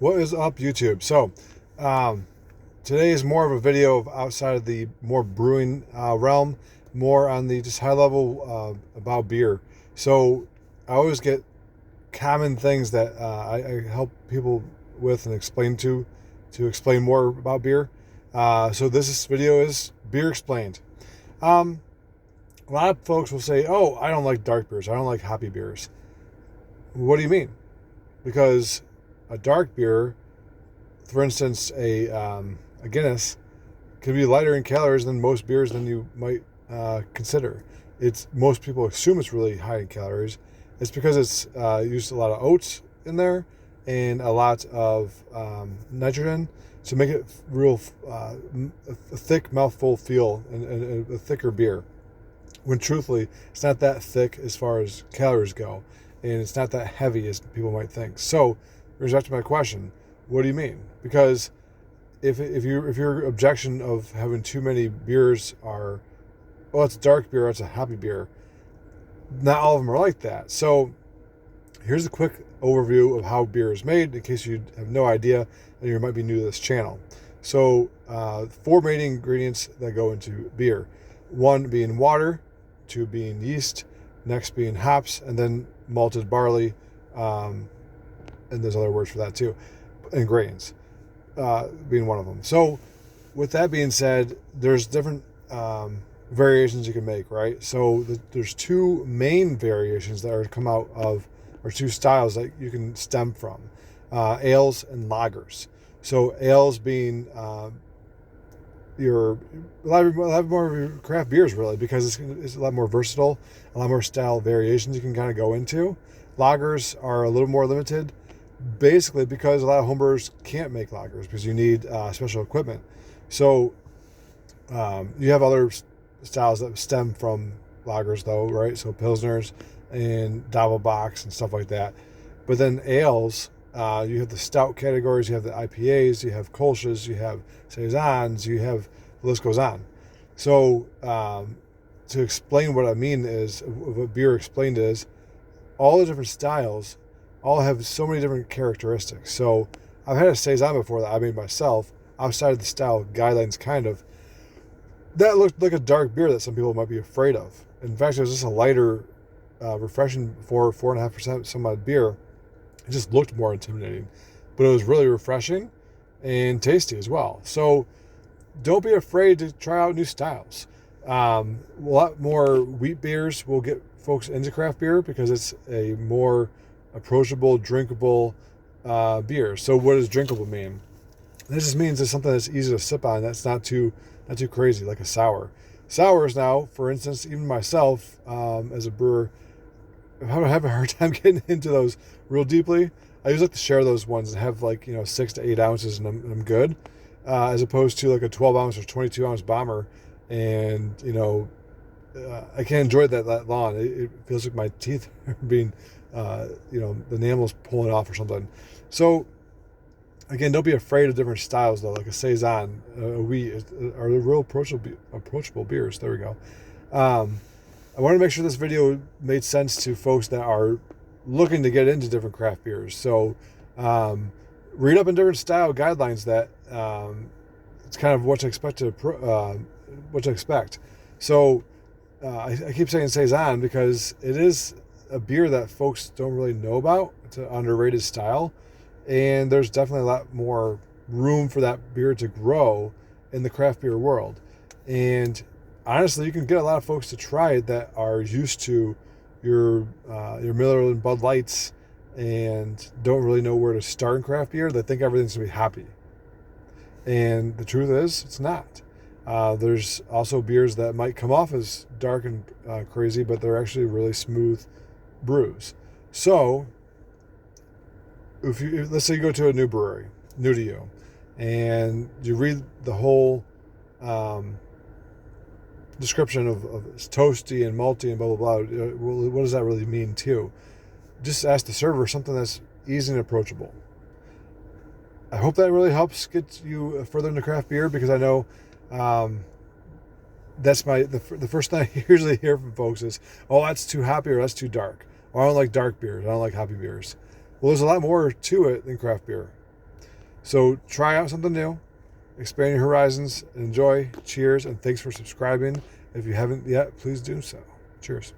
What is up, YouTube? So, today is more of a video of outside of the more brewing realm, more on the just high level about beer. So, I always get common things that I help people with and explain to explain more about beer. So this video is Beer Explained. A lot of folks will say, "Oh, I don't like dark beers. I don't like hoppy beers." What do you mean? Because a dark beer, for instance, a Guinness, can be lighter in calories than most beers than you might consider. It's most people assume it's really high in calories. It's because it's used a lot of oats in there and a lot of nitrogen to make it real a thick mouthful feel and a thicker beer. When truthfully, it's not that thick as far as calories go, and it's not that heavy as people might think. So, here's back to my question: what do you mean? Because if your objection of having too many beers are, well, it's a dark beer, it's a hoppy beer. Not all of them are like that. So, here's a quick overview of how beer is made, in case you have no idea and you might be new to this channel. So, 4 main ingredients that go into beer: 1 being water, 2 being yeast, next being hops, and then malted barley, and there's other words for that too, and grains being one of them. So with that being said, there's different variations you can make, right? So there's 2 main variations that are come out of, or 2 styles that you can stem from, ales and lagers. So ales being a lot more of your craft beers, really, because it's a lot more versatile, a lot more style variations you can kind of go into. Lagers are a little more limited, basically because a lot of homebrewers can't make lagers because you need special equipment. So you have other styles that stem from lagers, though, right? So pilsners and doppelbocks and stuff like that. But then ales, you have the stout categories, you have the IPAs, you have Kolsch's, you have saisons, you have, the list goes on. So to explain what I mean is, what Beer Explained is, all the different styles all have so many different characteristics. So I've had a saison before that I made myself, outside of the style guidelines, kind of. That looked like a dark beer that some people might be afraid of. In fact, it was just a lighter, refreshing 4.5% some odd beer. It just looked more intimidating, but it was really refreshing and tasty as well. So don't be afraid to try out new styles. A lot more wheat beers will get folks into craft beer because it's a more approachable, drinkable beer. So what does drinkable mean? This just means it's something that's easy to sip on, that's not too crazy, like a sour. Sours now, for instance, even myself, as a brewer, I have a hard time getting into those real deeply. I usually like to share those ones and have 6 to 8 ounces and I'm good, as opposed to like a 12 ounce or 22 ounce bomber, and I can't enjoy that long. It feels like my teeth are being, the enamel's pulling off or something. So again, don't be afraid of different styles, though. Like a saison, a wheat are the real approachable beers. There we go. I want to make sure this video made sense to folks that are looking to get into different craft beers. So read up in different style guidelines that it's kind of what to expect. So I keep saying saison because it is a beer that folks don't really know about. It's an underrated style, and there's definitely a lot more room for that beer to grow in the craft beer world. And honestly, you can get a lot of folks to try it that are used to your Miller and Bud Lights and don't really know where to start in craft beer. They think everything's going to be happy. And the truth is, it's not. There's also beers that might come off as dark and crazy, but they're actually really smooth brews. So, let's say you go to a new brewery, new to you, and you read the whole description of it's toasty and malty and blah blah blah. What does that really mean too? Just ask the server something that's easy and approachable. I hope that really helps get you further into craft beer, because I know that's the first thing I usually hear from folks is, "Oh, that's too hoppy," or "That's too dark," or "I don't like dark beers, I don't like hoppy beers." Well, there's a lot more to it than craft beer. So try out something new, expand your horizons, enjoy. Cheers, and thanks for subscribing. If you haven't yet, please do so. Cheers.